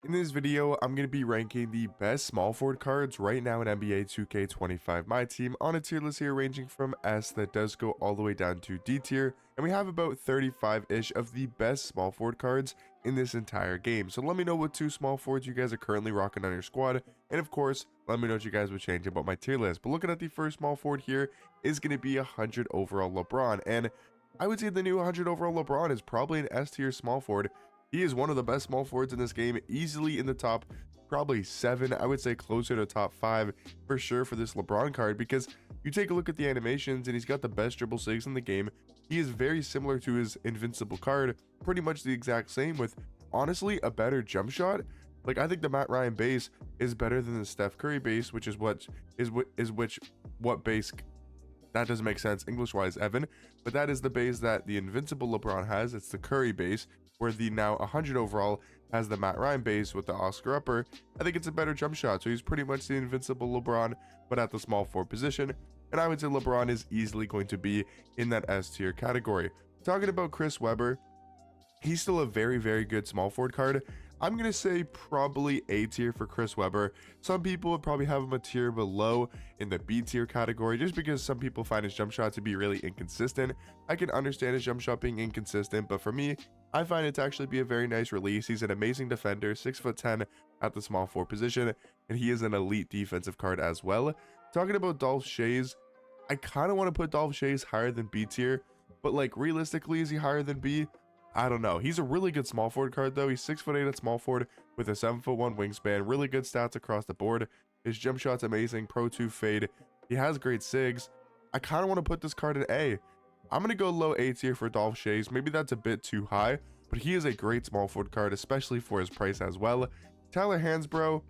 In this video, I'm going to be ranking the best small forward cards right now in NBA 2K25 My Team on a tier list here ranging from S that does go all the way down to D tier, and we have about 35-ish of the best small forward cards in this entire game. So let me know what two small forwards you guys are currently rocking on your squad, and of course, let me know what you guys would change about my tier list. But looking at the first small forward here is going to be 100 overall LeBron, and I would say the new 100 overall LeBron is probably an S tier small forward. He is one of the best small forwards in this game, easily in the top probably 7, I would say closer to top 5 for sure for this LeBron card, because you take a look at the animations and he's got the best dribble sigs in the game. He is very similar to his invincible card, pretty much the exact same, with honestly a better jump shot. Like, I think the Matt Ryan base is better than the Steph Curry base, which is what base. That doesn't make sense English-wise, Evan, but that is the base that the invincible LeBron has. It's the Curry base, where the now 100 overall has the Matt Ryan base with the Oscar upper. I think it's a better jump shot, so he's pretty much the invincible LeBron, but at the small forward position, and I would say LeBron is easily going to be in that S tier category. Talking about Chris Webber, he's still a very, very good small forward card. I'm going to say probably A tier for Chris Webber. Some people would probably have him a tier below in the B tier category, just because some people find his jump shot to be really inconsistent. I can understand his jump shot being inconsistent, but for me, I find it to actually be a very nice release. He's an amazing defender, 6'10" at the small forward position, and he is an elite defensive card as well. Talking about Dolph Shaes, I kind of want to put Dolph Shaes higher than B tier, but like realistically, is he higher than B? I don't know. He's a really good small forward card though. He's 6'8" at small forward with a 7'1" wingspan. Really good stats across the board. His jump shot's amazing. Pro 2 fade. He has great sigs. I kind of want to put this card in A. I'm going to go low A tier for Dolph Shaes. Maybe that's a bit too high, but he is a great small forward card, especially for his price as well. Tyler Hansbrough,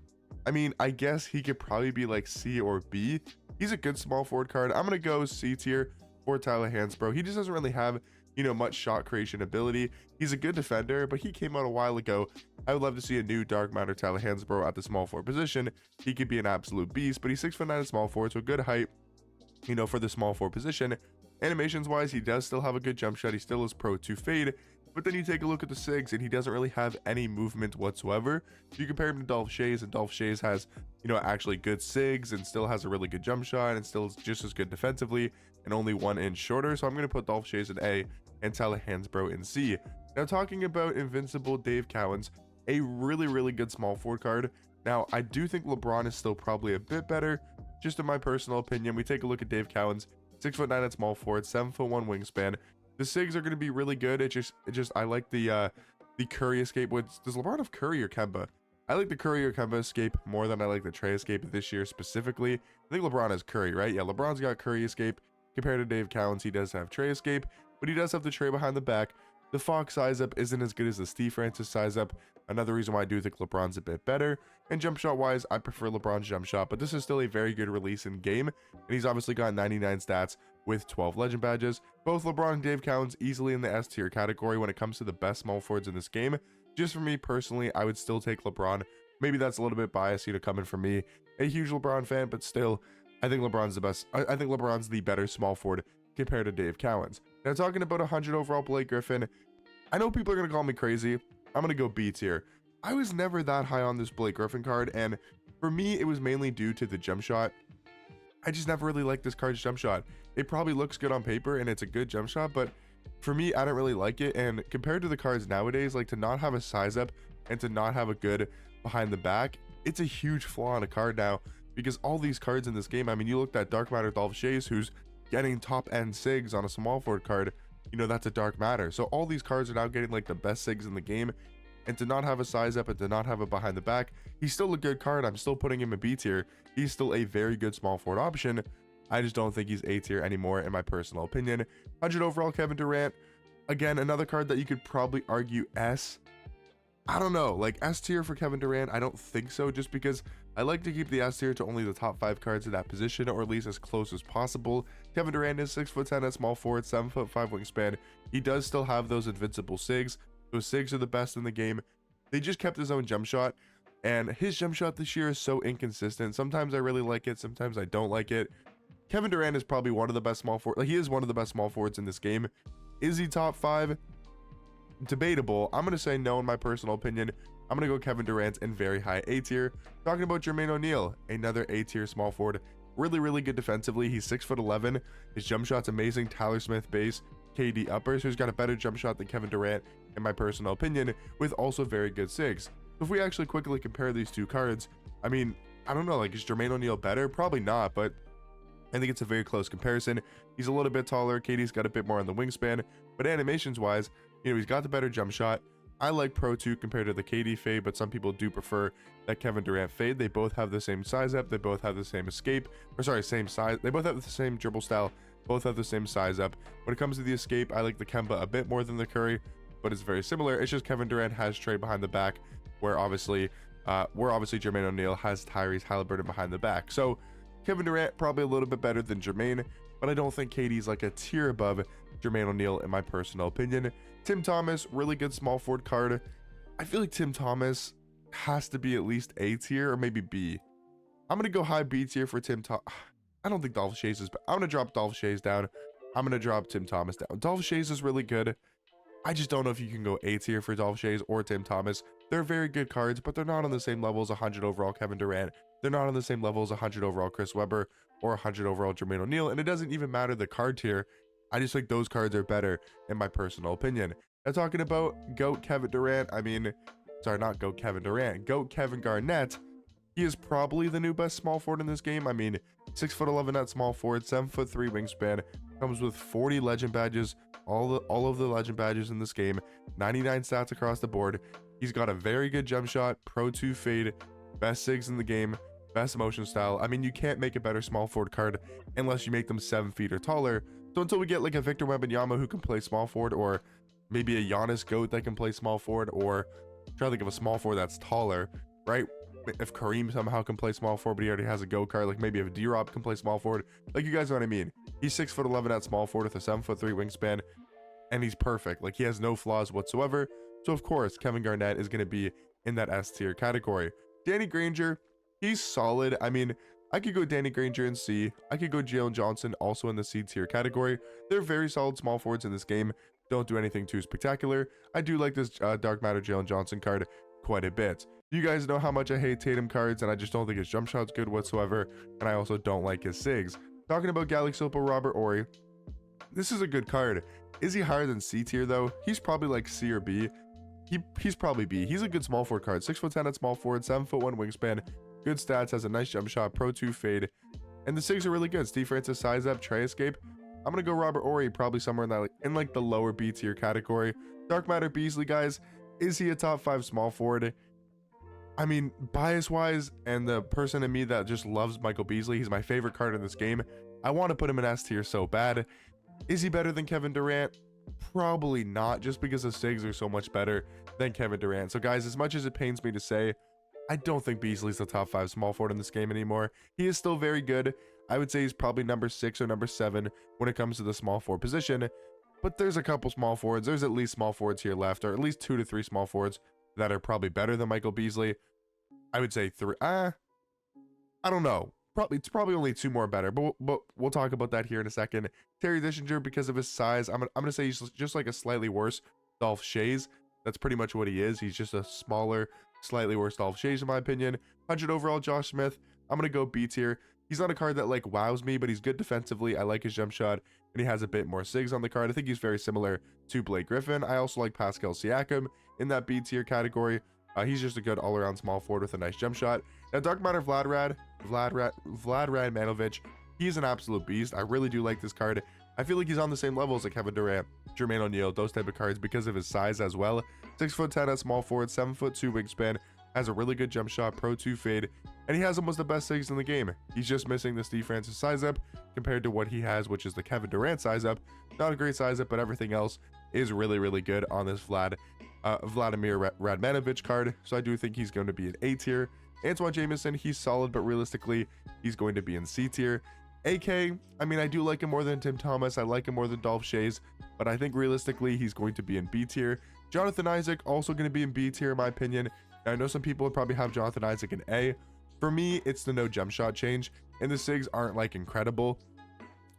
I mean, I guess he could probably be like C or B. He's a good small forward card. I'm going to go C tier for Tyler Hansbrough. He just doesn't really have, much shot creation ability. He's a good defender, but he came out a while ago. I would love to see a new dark matter Tyler Hansbrough at the small forward position. He could be an absolute beast, but he's 6'9" at small forward, so good height, for the small forward position. Animations wise, he does still have a good jump shot. He still is pro 2 fade, but then you take a look at the sigs and he doesn't really have any movement whatsoever. You compare him to Dolph Shaes, and Dolph Shaes has, actually good sigs and still has a really good jump shot and still is just as good defensively and only 1 inch shorter. So I'm going to put Dolph Shaes in A and Tyler Hansbrough in C. Now, talking about invincible Dave Cowins, a really, really good small forward card. Now, I do think LeBron is still probably a bit better, just in my personal opinion. We take a look at Dave Cowins, 6'9" at small forward, 7'1" wingspan. The sigs are going to be really good. It just I like the Curry escape. Does LeBron have Curry or Kemba? I like the Curry or Kemba escape more than I like the Trey escape this year specifically. I think LeBron has Curry, right? Yeah, LeBron's got Curry escape. Compared to Dave Cowins, he does have Trey escape, but he does have the Trey behind the back. The Fox size up isn't as good as the Steve Francis size up. Another reason why I do think LeBron's a bit better. And jump shot wise, I prefer LeBron's jump shot, but this is still a very good release in game. And he's obviously got 99 stats with 12 legend badges. Both LeBron and Dave Cowins easily in the S tier category when it comes to the best small forwards in this game. Just for me personally, I would still take LeBron. Maybe that's a little bit biased, coming from me, a huge LeBron fan, but still, I think LeBron's the best. I think LeBron's the better small forward compared to Dave Cowins. Now, talking about 100 overall Blake Griffin, I know people are going to call me crazy. I'm going to go B tier. I was never that high on this Blake Griffin card, and for me, it was mainly due to the jump shot. I just never really liked this card's jump shot. It probably looks good on paper, and it's a good jump shot, but for me, I don't really like it. And compared to the cards nowadays, like to not have a size up and to not have a good behind the back, it's a huge flaw in a card now, because all these cards in this game, I mean, you looked at dark matter Dolph Shaes, who's getting top end sigs on a small forward card, that's a dark matter. So all these cards are now getting like the best sigs in the game, and to not have a size up and to not have a behind the back, he's still a good card. I'm still putting him in B tier. He's still a very good small forward option. I just don't think he's A tier anymore in my personal opinion. 100 overall Kevin Durant, again, another card that you could probably argue S. I don't know, like S tier for Kevin Durant, I don't think so, just because I like to keep the S tier to only the top 5 cards in that position, or at least as close as possible. Kevin Durant is 6'10" at small forward, 7'5" wingspan. He does still have those invincible sigs. Those sigs are the best in the game. They just kept his own jump shot, and his jump shot this year is so inconsistent. Sometimes I really like it, sometimes I don't like it. Kevin Durant is probably one of the best small forwards. Like, he is one of the best small forwards in this game. Is he top 5? Debatable. I'm going to say no in my personal opinion. I'm going to go Kevin Durant in very high A tier. Talking about Jermaine O'Neal, another A tier small forward. Really, really good defensively. He's 6'11". His jump shot's amazing. Tyler Smith base, KD upper. So he's got a better jump shot than Kevin Durant, in my personal opinion, with also very good sigs. So if we actually quickly compare these two cards, I mean, I don't know, like, is Jermaine O'Neal better? Probably not, but I think it's a very close comparison. He's a little bit taller. KD's got a bit more on the wingspan, but animations wise, you know, he's got the better jump shot. I like Pro 2 compared to the KD fade, but some people do prefer that Kevin Durant fade. They both have the same size up. They both have the same escape, or sorry, same size. They both have the same dribble style. Both have the same size up. When it comes to the escape, I like the Kemba a bit more than the Curry, but it's very similar. It's just Kevin Durant has Trey behind the back, where obviously Jermaine O'Neal has Tyrese Halliburton behind the back. So Kevin Durant probably a little bit better than Jermaine, but I don't think KD's like a tier above Jermaine O'Neal in my personal opinion. Tim Thomas, really good small forward card. I feel like Tim Thomas has to be at least A tier or maybe B. I'm gonna go high B tier for Tim Thomas. I don't think Dolph Shaes is, but I'm gonna drop Dolph Shaes down. I'm gonna drop Tim Thomas down. Dolph Shaes is really good. I just don't know if you can go A tier for Dolph Shaes or Tim Thomas. They're very good cards, but they're not on the same level as 100 overall Kevin Durant. They're not on the same level as 100 overall Chris Webber or 100 overall Jermaine O'Neal, and it doesn't even matter the card tier. I just think those cards are better in my personal opinion. Now talking about GOAT Kevin Durant, I mean, sorry, not GOAT Kevin Durant, GOAT Kevin Garnett. He is probably the new best small forward in this game. I mean, 6'11" at small forward, 7'3" wingspan, comes with 40 legend badges, all of the legend badges in this game, 99 stats across the board. He's got a very good jump shot, Pro 2 fade, best sigs in the game, best motion style. I mean, you can't make a better small forward card unless you make them 7 feet or taller. So until we get like a Victor Wembanyama who can play small forward, or maybe a Giannis GOAT that can play small forward, or try to think of a small forward that's taller, right? If Kareem somehow can play small forward, but he already has a GOAT card, like maybe if D-Rob can play small forward, like you guys know what I mean. He's 6'11" at small forward with a 7'3" wingspan, and he's perfect. Like, he has no flaws whatsoever. So of course, Kevin Garnett is going to be in that S tier category. Danny Granger, he's solid. I mean, I could go Danny Granger in C. I could go Jalen Johnson also in the C tier category. They're very solid small forwards in this game. Don't do anything too spectacular. I do like this Dark Matter Jalen Johnson card quite a bit. You guys know how much I hate Tatum cards, and I just don't think his jump shot's good whatsoever, and I also don't like his sigs. Talking about Galaxy Opal Robert Horry, this is a good card. Is he higher than C tier though? He's probably like C or B. He's probably B. He's a good small forward card. 6'10" at small forward, 7'1" wingspan, good stats, has a nice jump shot, Pro 2 fade, and the sigs are really good. Steve Francis size up, Trey escape. I'm gonna go Robert Horry, probably somewhere in that, in like the lower B tier category. Dark Matter Beasley, guys, is he a top 5 small forward? I mean, bias wise, and the person in me that just loves Michael Beasley, he's my favorite card in this game. I want to put him in S tier so bad. Is he better than Kevin Durant? Probably not, just because the sigs are so much better than Kevin Durant. So guys, as much as it pains me to say, I don't think Beasley's the top 5 small forward in this game anymore. He is still very good. I would say he's probably number 6 or number 7 when it comes to the small forward position. But there's a couple small forwards. There's at least small forwards here left, or at least 2 to 3 small forwards that are probably better than Michael Beasley. I would say 3. I don't know. It's probably only 2 more better, but we'll talk about that here in a second. Terry Dischinger, because of his size, I'm gonna say he's just like a slightly worse Dolph Shaes. That's pretty much what he is. He's just a smaller, slightly worse Dolph Shaes in my opinion. 100 overall Josh Smith, I'm gonna go B tier. He's not a card that like wows me, but he's good defensively. I like his jump shot, and he has a bit more sigs on the card. I think he's very similar to Blake Griffin. I also like Pascal Siakam in that B tier category. He's just a good all-around small forward with a nice jump shot. Now, Dark Matter Vlad Radmanovich, he's an absolute beast. I really do like this card. I feel like he's on the same level as like Kevin Durant, Jermaine O'Neal, those type of cards because of his size as well. 6'10" at small forward, 7'2" wingspan, has a really good jump shot, Pro 2 fade, and he has almost the best sigs in the game. He's just missing the Steve Francis size up compared to what he has, which is the Kevin Durant size up. Not a great size up, but everything else is really, really good on this Vladimir Radmanovich card. So I do think he's going to be an A tier. Antoine Jameson, he's solid, but realistically, he's going to be in C tier. AK, I mean, I do like him more than Tim Thomas. I like him more than Dolph Shaes, but I think realistically, he's going to be in B tier. Jonathan Isaac, also going to be in B tier, in my opinion. Now, I know some people would probably have Jonathan Isaac in A. For me, it's the no jump shot change, and the sigs aren't like incredible.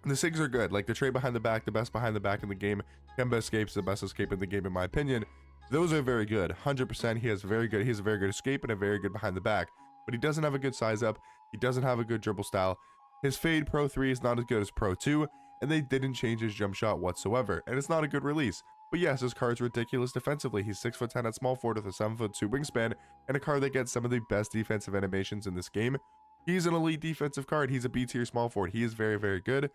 The sigs are good, like the Trey behind the back, the best behind the back in the game. Kemba escapes, the best escape in the game, in my opinion. Those are very good. 100%. He has a very good escape and a very good behind the back. But he doesn't have a good size up. He doesn't have a good dribble style. His fade Pro 3 is not as good as Pro 2, and they didn't change his jump shot whatsoever, and it's not a good release. But yes, his card's ridiculous defensively. He's 6'10" at small forward with a 7'2" wingspan, and a card that gets some of the best defensive animations in this game. He's an elite defensive card. He's a B tier small forward. He is very, very good.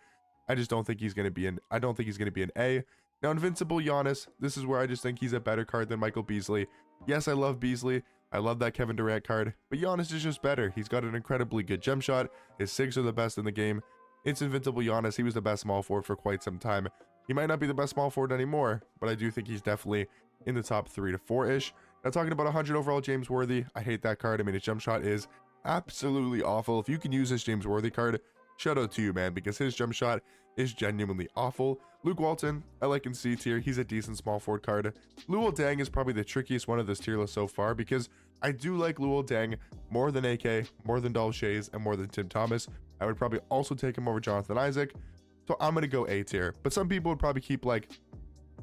I just don't think he's going to be I don't think he's going to be an A. Now, Invincible Giannis, this is where I just think he's a better card than Michael Beasley. Yes, I love Beasley. I love that Kevin Durant card, but Giannis is just better. He's got an incredibly good jump shot. His SIGs are the best in the game. It's Invincible Giannis. He was the best small forward for quite some time. He might not be the best small forward anymore, but I do think he's definitely in the top 3 to 4-ish. Now, talking about 100 overall James Worthy, I hate that card. I mean, his jump shot is absolutely awful. If you can use this James Worthy card, shout out to you, man, because his jump shot is genuinely awful. Luke Walton, I like in C tier. He's a decent small forward card. Luol Deng is probably the trickiest one of this tier list so far because I do like Luol Deng more than AK, more than Shaes, and more than Tim Thomas. I would probably also take him over Jonathan Isaac. So I'm going to go A tier. But some people would probably keep like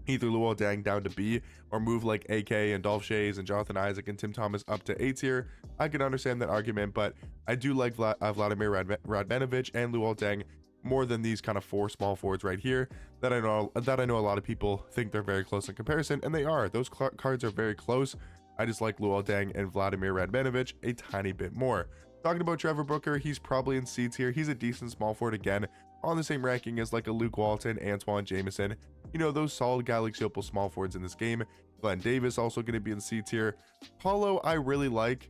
either Luol Deng down to B or move like AK and Shaes and Jonathan Isaac and Tim Thomas up to A tier. I can understand that argument, but I do like Vladimir Radmanovich and Luol Deng more than these kind of 4 small forwards right here that I know a lot of people think they're very close in comparison, and they are. Those cards are very close. I just like Luol Deng and Vladimir Radmanovich a tiny bit more. Talking about Trevor Booker, he's probably in C tier. He's a decent small forward again, on the same ranking as like a Luke Walton, Antoine, Jameson. You know, those solid Galaxy Opal small forwards in this game. Glenn Davis also going to be in C tier. Paulo, I really like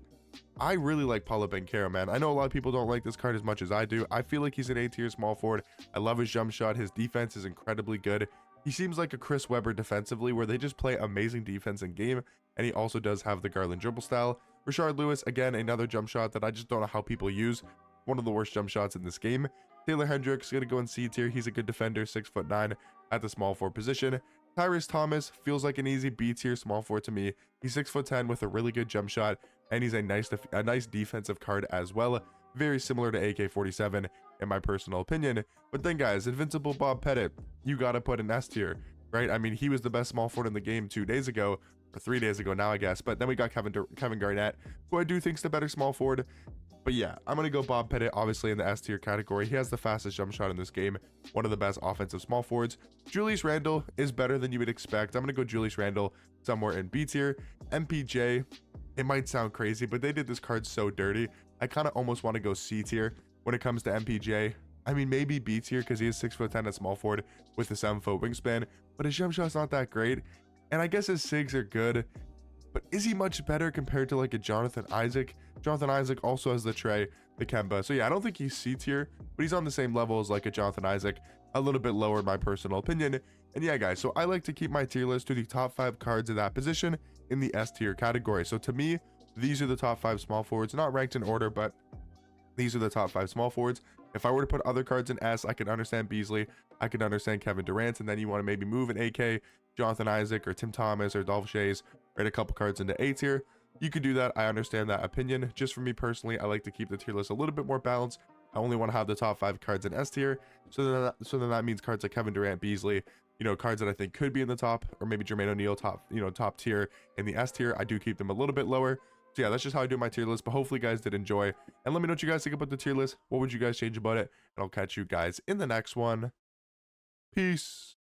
Paulo Banchero, man. I know a lot of people don't like this card as much as I do. I feel like he's an A tier small forward. I love his jump shot. His defense is incredibly good. He seems like a Chris Webber defensively, where they just play amazing defense in game, and he also does have the Garland dribble style. Rashard Lewis, again, another jump shot that I just don't know how people use. One of the worst jump shots in this game. Taylor Hendricks going to go in C tier. He's a good defender, 6'9" at the small forward position. Tyrese Thomas feels like an easy B tier small forward to me. He's 6'10" with a really good jump shot, and he's a nice defensive card as well. Very similar to AK-47 in my personal opinion. But then, guys, Invincible Bob Pettit, you got to put an S tier, right? I mean, he was the best small forward in the game 2 days ago, or 3 days ago now, I guess. But then we got Kevin Garnett, who I do think's the better small forward. But yeah, I'm going to go Bob Pettit, obviously in the S tier category. He has the fastest jump shot in this game, one of the best offensive small forwards. Julius Randle is better than you would expect. I'm going to go Julius Randle somewhere in B tier. MPJ, it might sound crazy, but they did this card so dirty. I kind of almost want to go C tier when it comes to MPJ. I mean, maybe B tier because he is 6'10" at small forward with a 7-foot wingspan, but his jump shot's not that great. And I guess his SIGs are good, but is he much better compared to like a Jonathan Isaac? Jonathan Isaac also has the Trey, the Kemba. So yeah, I don't think he's C tier, but he's on the same level as like a Jonathan Isaac, a little bit lower in my personal opinion. And yeah, guys, so I like to keep my tier list to the top 5 cards in that position in the S tier category. So to me, these are the top 5 small forwards, not ranked in order, but these are the top 5 small forwards. If I were to put other cards in S, I could understand Beasley, I could understand Kevin Durant, and then you want to maybe move an AK, Jonathan Isaac, or Tim Thomas, or Shaes, write a couple cards into A tier. You could do that. I understand that opinion. Just for me personally, I like to keep the tier list a little bit more balanced. I only want to have the top 5 cards in S tier. So then that means cards like Kevin Durant, Beasley, you know, cards that I think could be in the top, or maybe Jermaine O'Neal top tier in the S tier. I do keep them a little bit lower. So yeah, that's just how I do my tier list. But hopefully you guys did enjoy. And let me know what you guys think about the tier list. What would you guys change about it? And I'll catch you guys in the next one. Peace.